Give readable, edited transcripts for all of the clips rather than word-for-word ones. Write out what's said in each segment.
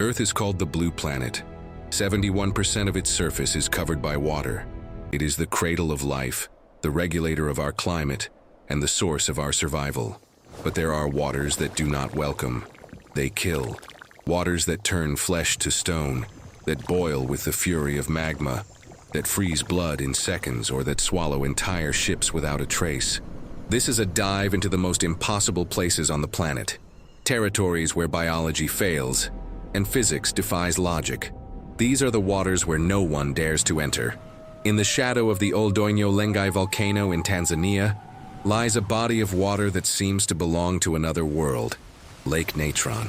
Earth is called the Blue Planet. 71% of its surface is covered by water. It is the cradle of life, the regulator of our climate, and the source of our survival. But there are waters that do not welcome. They kill. Waters that turn flesh to stone, that boil with the fury of magma, that freeze blood in seconds, or that swallow entire ships without a trace. This is a dive into the most impossible places on the planet. Territories where biology fails and physics defies logic. These are the waters where no one dares to enter. In the shadow of the Oldoño Lengai volcano in Tanzania lies a body of water that seems to belong to another world, Lake Natron.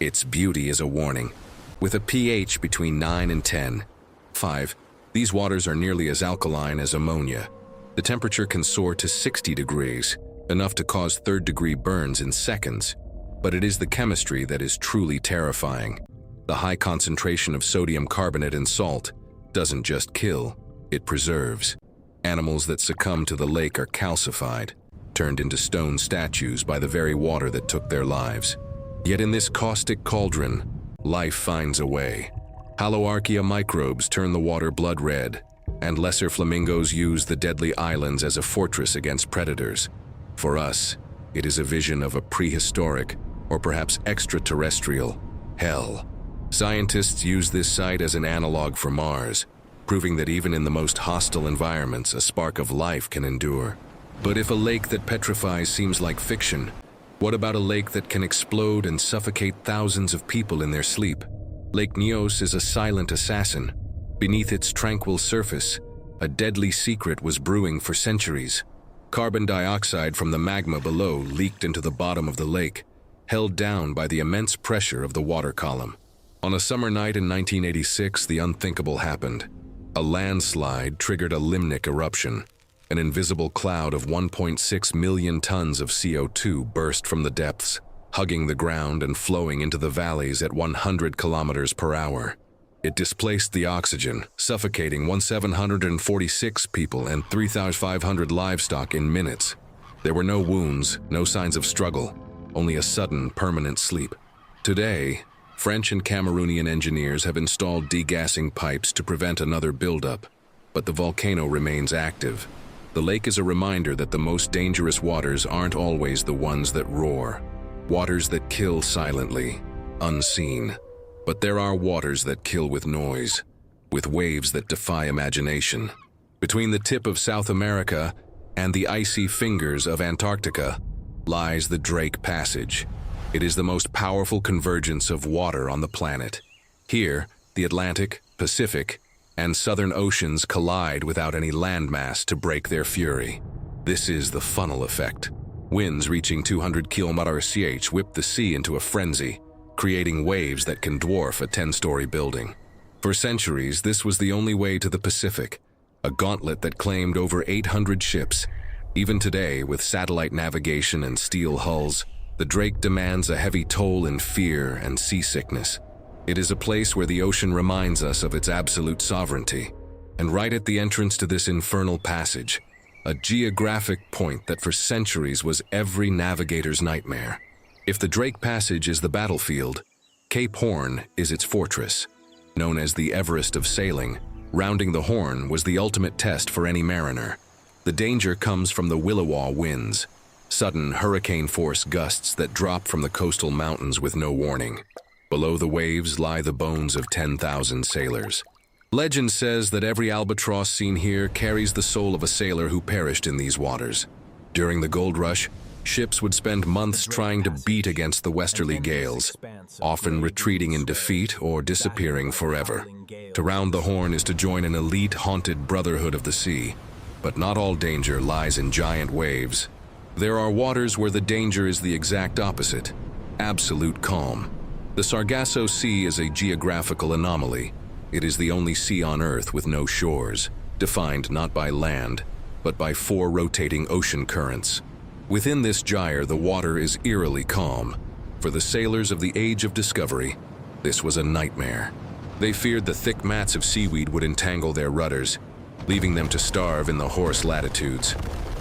Its beauty is a warning. With a pH between 9 and 10, 5, these waters are nearly as alkaline as ammonia. The temperature can soar to 60 degrees, enough to cause third-degree burns in seconds. But it is the chemistry that is truly terrifying. The high concentration of sodium carbonate and salt doesn't just kill, it preserves. Animals that succumb to the lake are calcified, turned into stone statues by the very water that took their lives. Yet in this caustic cauldron, life finds a way. Haloarchaea microbes turn the water blood red, and lesser flamingos use the deadly islands as a fortress against predators. For us, it is a vision of a prehistoric, or perhaps extraterrestrial, hell. Scientists use this site as an analog for Mars, proving that even in the most hostile environments, a spark of life can endure. But if a lake that petrifies seems like fiction, what about a lake that can explode and suffocate thousands of people in their sleep? Lake Nyos is a silent assassin. Beneath its tranquil surface, a deadly secret was brewing for centuries. Carbon dioxide from the magma below leaked into the bottom of the lake, held down by the immense pressure of the water column. On a summer night in 1986, the unthinkable happened. A landslide triggered a limnic eruption. An invisible cloud of 1.6 million tons of CO2 burst from the depths, hugging the ground and flowing into the valleys at 100 kilometers per hour. It displaced the oxygen, suffocating 1,746 people and 3,500 livestock in minutes. There were no wounds, no signs of struggle, only a sudden, permanent sleep. Today, French and Cameroonian engineers have installed degassing pipes to prevent another buildup, but the volcano remains active. The lake is a reminder that the most dangerous waters aren't always the ones that roar. Waters that kill silently, unseen. But there are waters that kill with noise, with waves that defy imagination. Between the tip of South America and the icy fingers of Antarctica lies the Drake Passage. It is the most powerful convergence of water on the planet. Here, the Atlantic, Pacific, and Southern Oceans collide without any landmass to break their fury. This is the funnel effect. Winds reaching 200 km/h whip the sea into a frenzy, creating waves that can dwarf a 10-story building. For centuries, this was the only way to the Pacific, a gauntlet that claimed over 800 ships. Even today, with satellite navigation and steel hulls, the Drake demands a heavy toll in fear and seasickness. It is a place where the ocean reminds us of its absolute sovereignty. And right at the entrance to this infernal passage, a geographic point that for centuries was every navigator's nightmare. If the Drake Passage is the battlefield, Cape Horn is its fortress. Known as the Everest of sailing, rounding the Horn was the ultimate test for any mariner. The danger comes from the Williwaw winds, sudden hurricane-force gusts that drop from the coastal mountains with no warning. Below the waves lie the bones of 10,000 sailors. Legend says that every albatross seen here carries the soul of a sailor who perished in these waters. During the gold rush, ships would spend months trying to beat against the westerly gales, often retreating in defeat or disappearing forever. To round the Horn is to join an elite haunted brotherhood of the sea, but not all danger lies in giant waves. There are waters where the danger is the exact opposite, absolute calm. The Sargasso Sea is a geographical anomaly. It is the only sea on Earth with no shores, defined not by land, but by 4 rotating ocean currents. Within this gyre, the water is eerily calm. For the sailors of the Age of Discovery, this was a nightmare. They feared the thick mats of seaweed would entangle their rudders, leaving them to starve in the hoarse latitudes.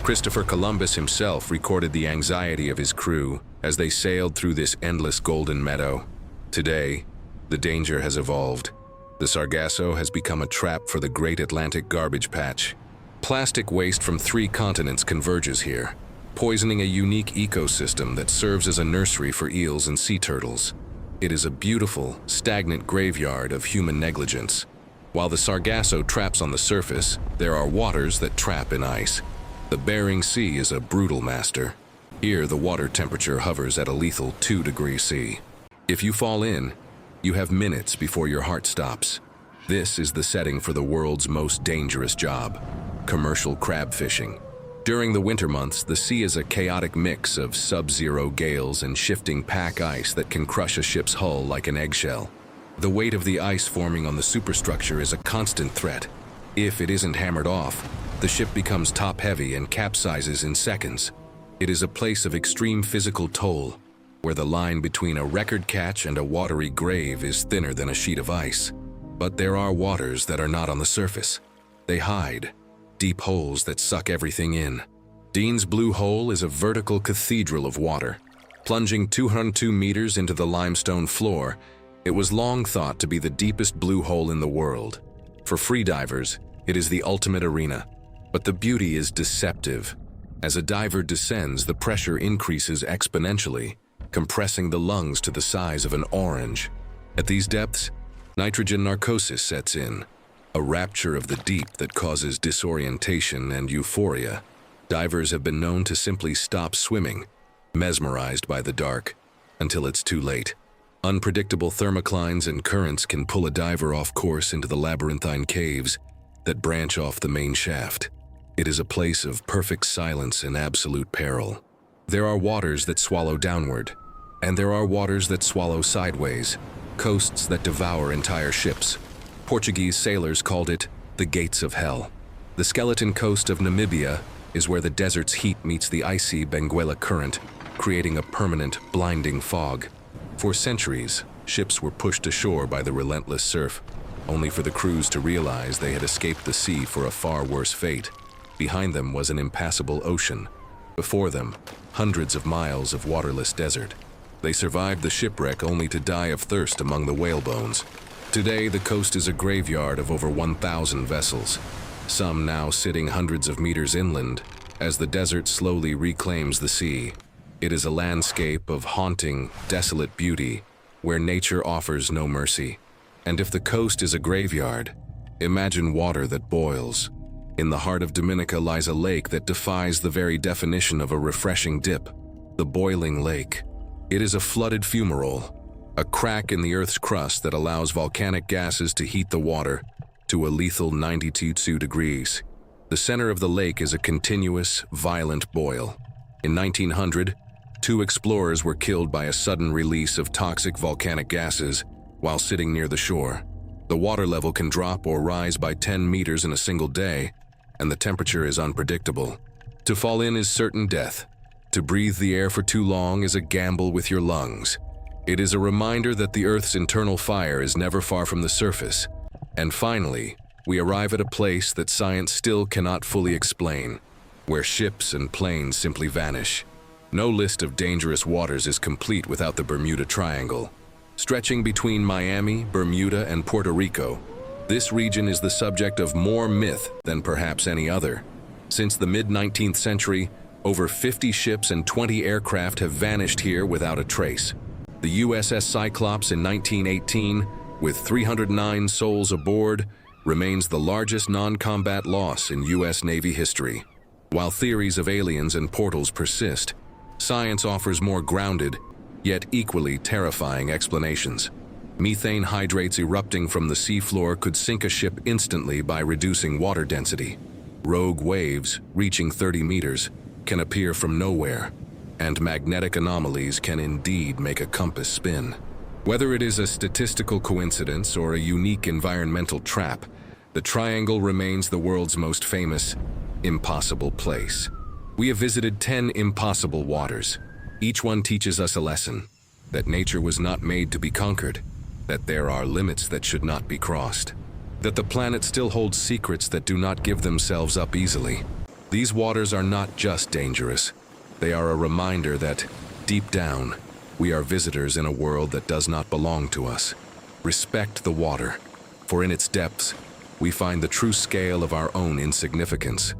Christopher Columbus himself recorded the anxiety of his crew as they sailed through this endless golden meadow. Today, The danger has evolved. The Sargasso has become a trap for the Great Atlantic Garbage Patch. Plastic waste from 3 continents converges here, poisoning a unique ecosystem that serves as a nursery for eels and sea turtles. It is a beautiful, stagnant graveyard of human negligence. While the Sargasso traps on the surface, there are waters that trap in ice. The Bering Sea is a brutal master. Here, the water temperature hovers at a lethal 2 degrees C. If you fall in, you have minutes before your heart stops. This is the setting for the world's most dangerous job: commercial crab fishing. During the winter months, the sea is a chaotic mix of sub-zero gales and shifting pack ice that can crush a ship's hull like an eggshell. The weight of the ice forming on the superstructure is a constant threat. If it isn't hammered off, the ship becomes top-heavy and capsizes in seconds. It is a place of extreme physical toll, where the line between a record catch and a watery grave is thinner than a sheet of ice. But there are waters that are not on the surface. They hide, deep holes that suck everything in. Dean's Blue Hole is a vertical cathedral of water. Plunging 202 meters into the limestone floor, it was long thought to be the deepest blue hole in the world. For freedivers, it is the ultimate arena. But the beauty is deceptive. As a diver descends, the pressure increases exponentially, compressing the lungs to the size of an orange. At these depths, nitrogen narcosis sets in, a rapture of the deep that causes disorientation and euphoria. Divers have been known to simply stop swimming, mesmerized by the dark, until it's too late. Unpredictable thermoclines and currents can pull a diver off course into the labyrinthine caves that branch off the main shaft. It is a place of perfect silence and absolute peril. There are waters that swallow downward, and there are waters that swallow sideways, coasts that devour entire ships. Portuguese sailors called it the Gates of Hell. The skeleton coast of Namibia is where the desert's heat meets the icy Benguela Current, creating a permanent, blinding fog. For centuries, ships were pushed ashore by the relentless surf, only for the crews to realize they had escaped the sea for a far worse fate. Behind them was an impassable ocean. Before them, hundreds of miles of waterless desert. They survived the shipwreck only to die of thirst among the whale bones. Today, the coast is a graveyard of over 1,000 vessels, some now sitting hundreds of meters inland as the desert slowly reclaims the sea. It is a landscape of haunting, desolate beauty where nature offers no mercy. And if the coast is a graveyard, imagine water that boils. In the heart of Dominica lies a lake that defies the very definition of a refreshing dip: the Boiling Lake. It is a flooded fumarole, a crack in the Earth's crust that allows volcanic gases to heat the water to a lethal 92 degrees. The center of the lake is a continuous, violent boil. In 1900, 2 explorers were killed by a sudden release of toxic volcanic gases while sitting near the shore. The water level can drop or rise by 10 meters in a single day, and the temperature is unpredictable. To fall in is certain death. To breathe the air for too long is a gamble with your lungs. It is a reminder that the Earth's internal fire is never far from the surface. And finally, we arrive at a place that science still cannot fully explain, where ships and planes simply vanish. No list of dangerous waters is complete without the Bermuda Triangle. Stretching between Miami, Bermuda, and Puerto Rico, this region is the subject of more myth than perhaps any other. Since the mid-19th century, over 50 ships and 20 aircraft have vanished here without a trace. The USS Cyclops in 1918, with 309 souls aboard, remains the largest non-combat loss in U.S. Navy history. While theories of aliens and portals persist, science offers more grounded, yet equally terrifying explanations. Methane hydrates erupting from the seafloor could sink a ship instantly by reducing water density. Rogue waves, reaching 30 meters, can appear from nowhere, and magnetic anomalies can indeed make a compass spin. Whether it is a statistical coincidence or a unique environmental trap, the Triangle remains the world's most famous, impossible place. We have visited 10 impossible waters. Each one teaches us a lesson: that nature was not made to be conquered, that there are limits that should not be crossed, that the planet still holds secrets that do not give themselves up easily. These waters are not just dangerous. They are a reminder that, deep down, we are visitors in a world that does not belong to us. Respect the water, for in its depths, we find the true scale of our own insignificance.